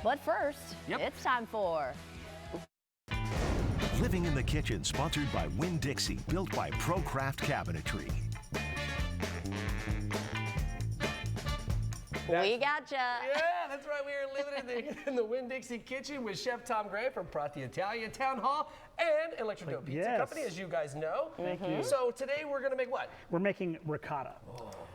But first, it's time for Living in the Kitchen, sponsored by Winn-Dixie, built by ProCraft Cabinetry. We Gotcha. Yeah, that's right. We are living in the Winn-Dixie kitchen with Chef Tom Gray from the Italian Town Hall and Electric Dough Pizza Company, as you guys know. Thank you. So today we're going to make what? We're making ricotta.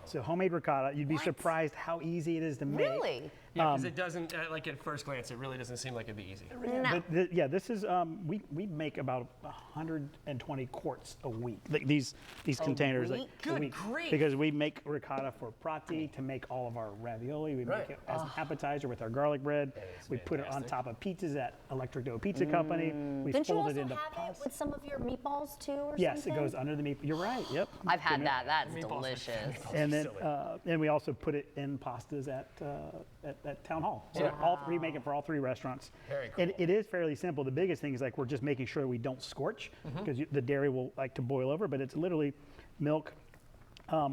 So homemade ricotta. You'd be surprised how easy it is to make. Really? Yeah, because it doesn't, like at first glance, it really doesn't seem like it'd be easy. No. But this is, we make about 120 quarts a week. Like these containers. week? Like, Good a week. grief. Because we make ricotta for prati to make all of our ravioli. We make it as an appetizer with our garlic bread. We put it on top of pizzas at Electric Dough Pizza Company. We Didn't you fold also it into have it with some of your meatballs too, or Yes, something? it goes under the meat. You're right. Yep. I've had that. That's Meatballs are delicious. And then, and we also put it in pastas at Town Hall. So we make it for all three restaurants. Very cool. It is fairly simple. The biggest thing is like we're just making sure we don't scorch because the dairy will like to boil over. But it's literally milk.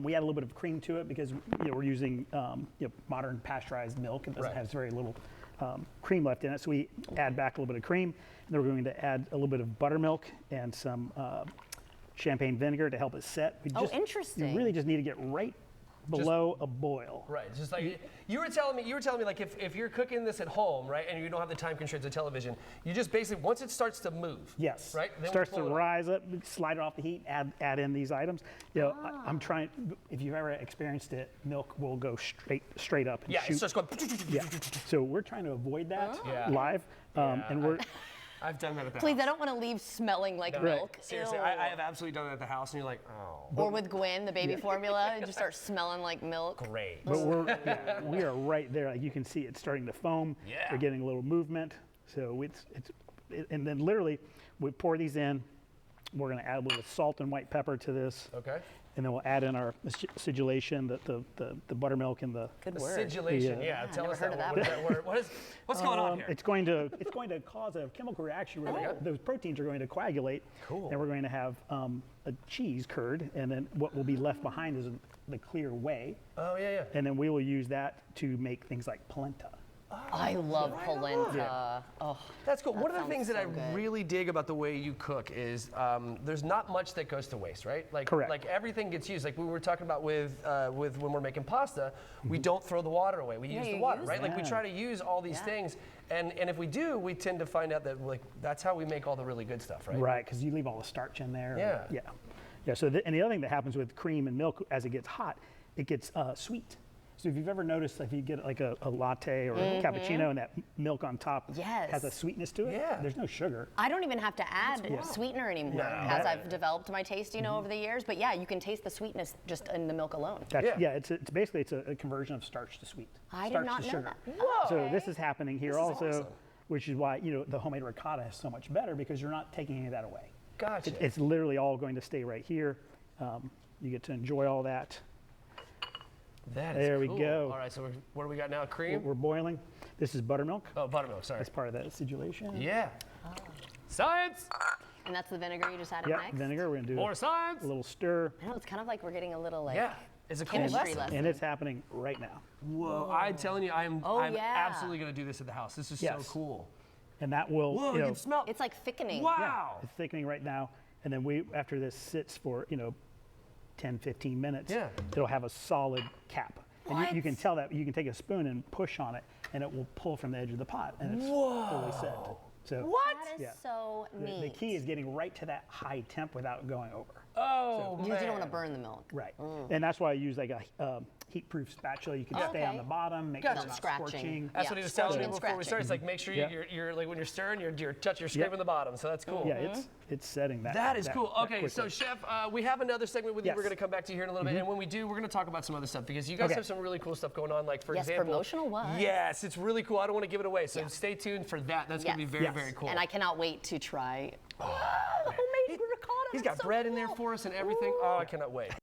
We add a little bit of cream to it because we're using modern pasteurized milk. It doesn't has very little cream left in it. So we add back a little bit of cream, and then we're going to add a little bit of buttermilk and some champagne vinegar to help it set. Interesting. You really just need to get right below a boil. Right, it's just like you were telling me like if you're cooking this at home, right, and you don't have the time constraints of television, you just basically once it starts to move, Yes. right, then Starts we to pull it rise up, slide it off the heat, add in these items. I'm trying. If you've ever experienced it, milk will go straight up and Yeah, shoot. it starts going. Yeah. So we're trying to avoid that Yeah. live, and we're. I've done that at the Please, house. I don't want to leave smelling like milk. Seriously, Ew. I have absolutely done it at the house, and you're like, oh, Or with Gwen, the baby formula, it just starts smelling like milk. great. But we are right there. Like you can see it's starting to foam. Yeah. We're getting a little movement. So and then literally we pour these in. We're going to add a little salt and white pepper to this. Okay. And then we'll add in our acidulation, the buttermilk and the. Good The word. sigillation, Yeah. tell never us heard that of word. that What is that word? What's going on here? It's going to cause a chemical reaction where those proteins are going to coagulate. Cool. And we're going to have a cheese curd, and then what will be left behind is the clear whey. Oh yeah. And then we will use that to make things like polenta. I love polenta. Oh, That's cool. One of the sounds things that so I good. really dig about the way you cook is there's not much that goes to waste, right? Like, Correct. Like everything gets used. Like we were talking about with when we're making pasta, we don't throw the water away. We use the you water, use right? it. Like we try to use all these things, and if we do, we tend to find out that like that's how we make all the really good stuff, right? Right, because you leave all the starch in there. Yeah. Yeah. So and the other thing that happens with cream and milk as it gets hot, it gets sweet. So if you've ever noticed, if you get like a latte or a cappuccino and that milk on top has a sweetness to it, there's no sugar. I don't even have to add sweetener anymore as I've developed my taste, over the years. But yeah, you can taste the sweetness just in the milk alone. It's basically a conversion of starch to sweet. I did starch not to know sugar. that. Whoa. So this is happening here This is also, awesome. which is why the homemade ricotta is so much better because you're not taking any of that away. Gotcha. It's literally all going to stay right here. You get to enjoy all that. That is There we cool. go. All right, so what do we got now? Cream? We're boiling. This is buttermilk. Oh, buttermilk. Sorry. That's part of that acidulation. Yeah. Science. And that's the vinegar you just added Yeah, next? vinegar. We're going to do More science. a little stir. I know, it's kind of like we're getting a little like Yeah. It's a cool chemistry lesson. lesson. And it's happening right now. Whoa! I'm telling you, I'm yeah. absolutely going to do this at the house. This is so cool. And that will, Whoa! You can smell. It's like thickening. Wow! it's thickening right now. And then after this sits for, 10, 15 minutes, it'll have a solid cap. And you can tell that. You can take a spoon and push on it, and it will pull from the edge of the pot, and it's fully set. So That is so neat. the key is getting right to that high temp without going over. Oh, You just don't want to burn the milk. Right. And that's why I use like a heat-proof spatula. You can stay on the bottom, make sure it's not Scratching. scorching. That's what he was telling me Scratching before and we started. It's like make sure you're like when you're stirring, you're scraping the bottom. So that's cool. Yeah, it's setting that. That is cool. that Okay, so quickly. Chef, we have another segment with you. Yes. We're going to come back to you here in a little bit, and when we do, we're going to talk about some other stuff because you guys have some really cool stuff going on. Like for example, promotional what? Yes, it's really cool. I don't want to give it away, so stay tuned for that. That's going to be very, very cool. And I cannot wait to try homemade ricotta. He's That's got so bread in there cool. for us and everything. Oh, I cannot wait.